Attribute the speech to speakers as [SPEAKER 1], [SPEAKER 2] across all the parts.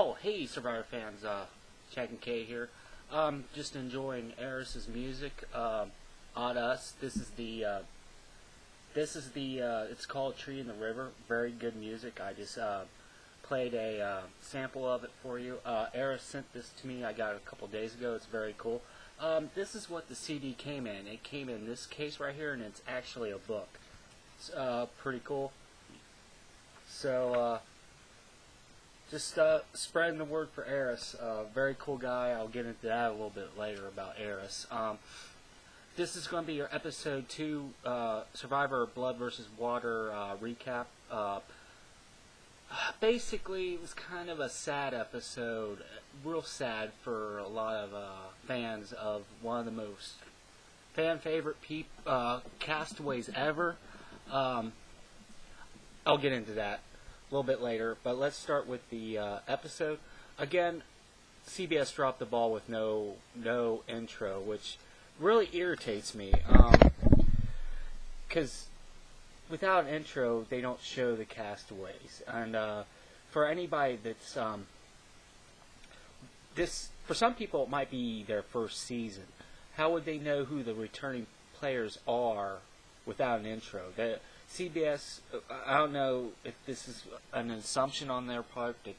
[SPEAKER 1] Oh, hey, Survivor fans, Chad Kincaid here. Just enjoying Aras' music. Aras. It's called Tree in the River. Very good music. I just played a sample of it for you. Aras sent this to me. I got it a couple days ago. It's very cool. This is what the CD came in. It came in this case right here, and it's actually a book. It's pretty cool. So, just spreading the word for Aras. Very cool guy. I'll get into that a little bit later about Aras. This is going to be your episode 2 Survivor Blood versus Water recap. Basically, it was kind of a sad episode. Real sad for a lot of fans of one of the most fan favorite castaways ever. I'll get into that a little bit later, but let's start with the episode. Again, CBS dropped the ball with no intro, which really irritates me, because without an intro, they don't show the castaways. And for anybody that's for some people, it might be their first season. How would they know who the returning players are without an intro? CBS, I don't know if this is an assumption on their part that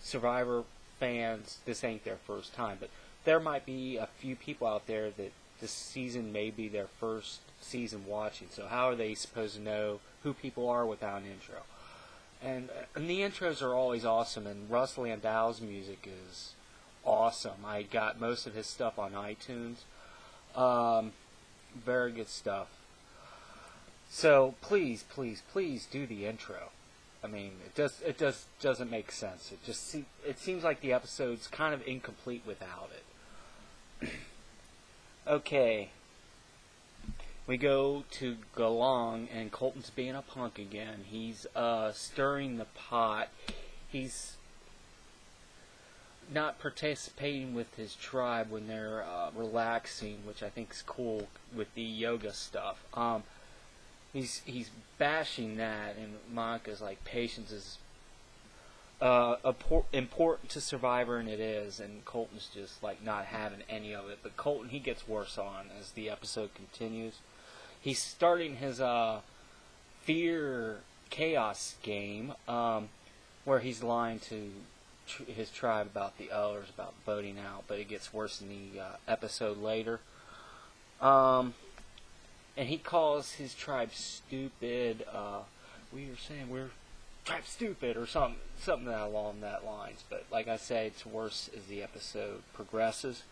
[SPEAKER 1] Survivor fans, this ain't their first time, but there might be a few people out there that this season may be their first season watching. So how are they supposed to know who people are without an intro? And the intros are always awesome, and Russ Landau's music is awesome. I got most of his stuff on iTunes. Very good stuff. So please do the intro. I mean, it just doesn't make sense. It seems like the episode's kind of incomplete without it. Okay, we go to Galong, and Colton's being a punk again. He's stirring the pot. He's not participating with his tribe when they're relaxing, which I think is cool with the yoga stuff. He's bashing that, and Monica's like, patience is important to Survivor, and it is, and Colton's just like not having any of it. But Colton, he gets worse on as the episode continues. He's starting his fear chaos game, where he's lying to his tribe about the others, about voting out, but it gets worse in the episode later. And he calls his tribe stupid. We were saying we're tribe stupid or something along that lines. But like I say, it's worse as the episode progresses.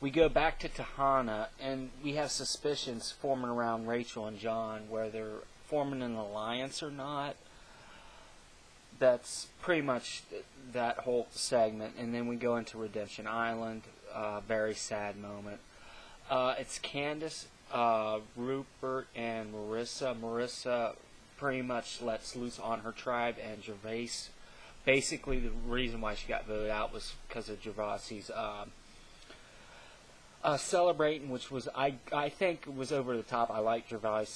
[SPEAKER 1] We go back to Tahana, and we have suspicions forming around Rachel and John, where they're forming an alliance or not. That's pretty much that whole segment. And then we go into Redemption Island. Very sad moment. It's Candace, Rupert, and Marissa. Marissa pretty much lets loose on her tribe, and Gervais. Basically, the reason why she got voted out was because of Gervais's celebrating, which was I think was over the top. I like Gervais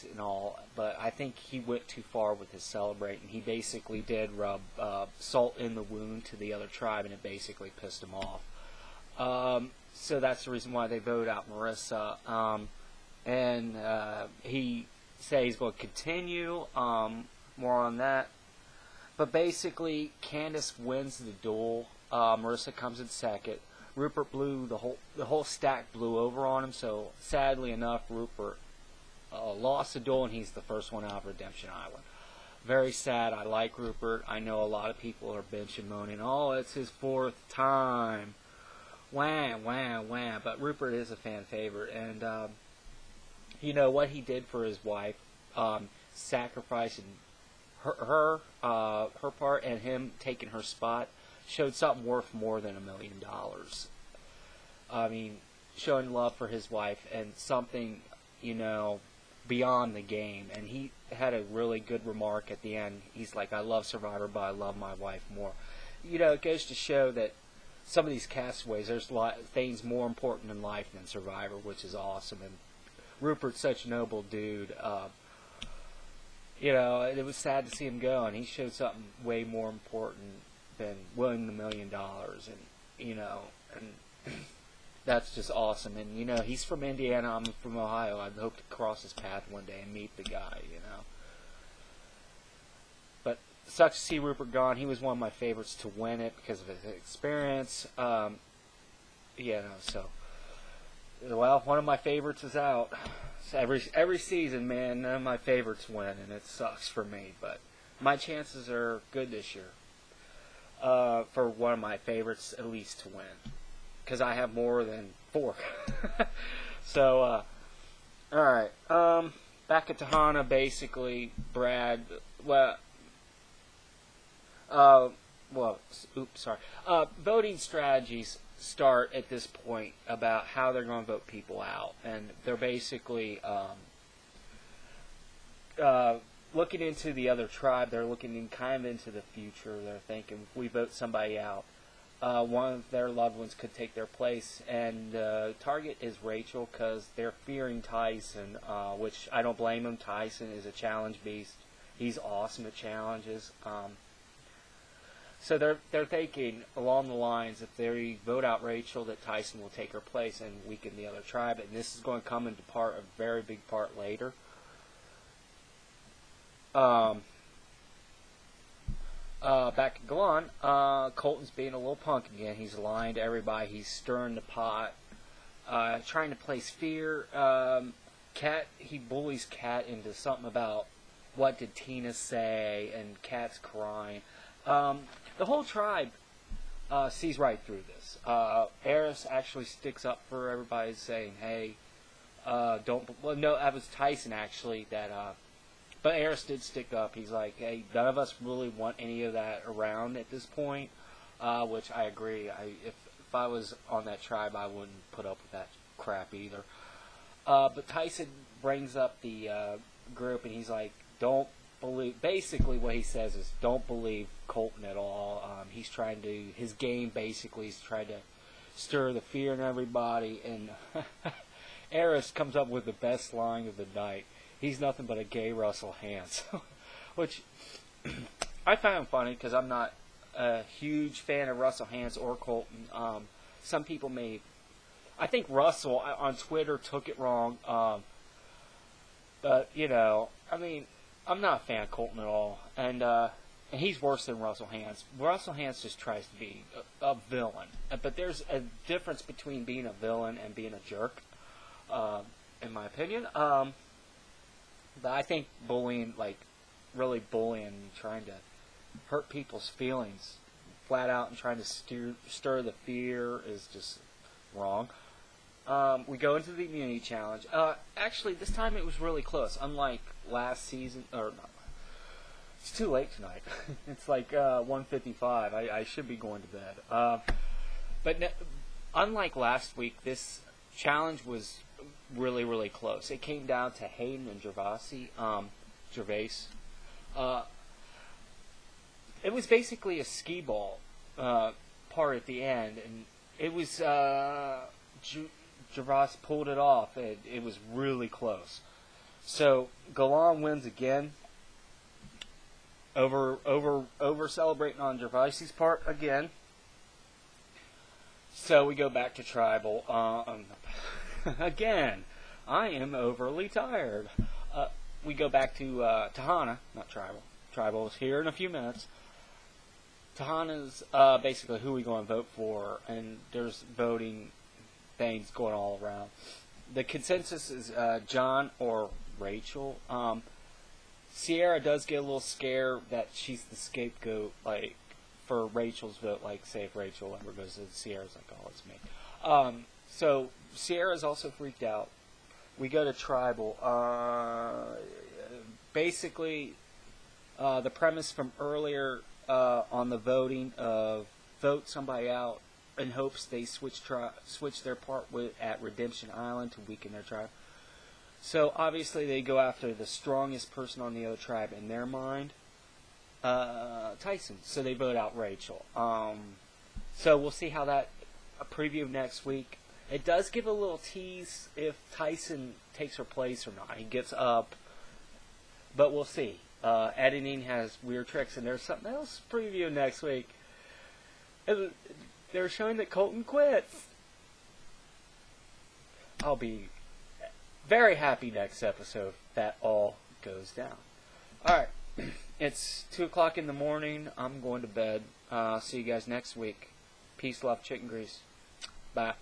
[SPEAKER 1] and all, but I think he went too far with his celebrating. He basically did rub salt in the wound to the other tribe, and it basically pissed him off. So that's the reason why they vote out Marissa. And he says he's going to continue. More on that. But basically, Candace wins the duel. Marissa comes in second. Rupert blew the whole stack blew over on him. So sadly enough, Rupert lost the duel, and he's the first one out of Redemption Island. Very sad. I like Rupert. I know a lot of people are bitching and moaning. Oh, it's his 4th time. Wham, wham, wham. But Rupert is a fan favorite, and you know what he did for his wife, sacrificing her part, and him taking her spot, showed something worth more than $1 million. I mean, showing love for his wife and something, beyond the game. And he had a really good remark at the end. He's like, I love Survivor, but I love my wife more. It goes to show that some of these castaways, there's a lot of things more important in life than Survivor, which is awesome. And Rupert's such a noble dude. it was sad to see him go, and he showed something way more important than winning the $1 million, and that's just awesome. And he's from Indiana, I'm from Ohio. I'd hope to cross his path one day and meet the guy. But it sucks to see Rupert gone. He was one of my favorites to win it because of his experience. So one of my favorites is out. So every season, man, none of my favorites win, and it sucks for me. But my chances are good this year for one of my favorites at least to win, because I have more than 4. So, all right. Back at Tahana, basically, Brad. Voting strategies start at this point about how they're going to vote people out, and they're basically looking into the other tribe. They're looking into the future. They're thinking, if we vote somebody out, one of their loved ones could take their place, and the target is Rachel because they're fearing Tyson, which I don't blame him. Tyson is a challenge beast. He's awesome at challenges. So they're thinking along the lines, if they vote out Rachel, that Tyson will take her place and weaken the other tribe. And this is going to come into a very big part later. Back at Galan, Colton's being a little punk again. He's lying to everybody. He's stirring the pot, trying to place fear. He bullies Kat into something about what did Tina say, and Kat's crying. The whole tribe sees right through this. Aras actually sticks up for everybody, saying, "Hey, don't." Well, no, that was Tyson actually. But Aras did stick up. He's like, "Hey, none of us really want any of that around at this point," which I agree. If I was on that tribe, I wouldn't put up with that crap either. But Tyson brings up the group, and he's like, "Don't believe." Basically, what he says is, "Don't believe Colton at all." His game basically is trying to stir the fear in everybody. And Aras comes up with the best line of the night. He's nothing but a gay Russell Hantz, which I found funny because I'm not a huge fan of Russell Hantz or Colton. Some people I think Russell on Twitter took it wrong. But I'm not a fan of Colton at all, and he's worse than Russell Hantz. Russell Hantz just tries to be a villain, but there's a difference between being a villain and being a jerk, in my opinion. But I think bullying, really bullying, trying to hurt people's feelings, flat out, and trying to stir the fear is just wrong. We go into the immunity challenge. Actually, this time it was really close. Unlike last season, it's too late tonight. It's 1:55. I should be going to bed. But unlike last week, this challenge was really, really close. It came down to Hayden and Gervais. It was basically a skee ball part at the end, and it was Gervais pulled it off. It was really close. So Galan wins again. Over celebrating on Gervais's part again. So we go back to tribal. Again, I am overly tired. We go back to Tahana, not tribal. Tribal is here in a few minutes. Tahana's basically who we going to vote for, and there's voting things going all around. The consensus is John or Rachel. Sierra does get a little scared that she's the scapegoat, for Rachel's vote. Say if Rachel ever goes to Sierra's like, "Oh, it's me." So Sierra's also freaked out. We go to tribal. Basically, the premise from earlier on the voting of vote somebody out in hopes they switch their part at Redemption Island to weaken their tribe. So obviously they go after the strongest person on the other tribe in their mind, Tyson. So they vote out Rachel. So we'll see how that a preview next week. It does give a little tease if Tyson takes her place or not. He gets up, but we'll see. Editing has weird tricks, and there's something else to preview next week. They're showing that Colton quits. I'll be very happy next episode if that all goes down. Alright, it's 2 o'clock in the morning. I'm going to bed. See you guys next week. Peace, love, chicken grease. Bye.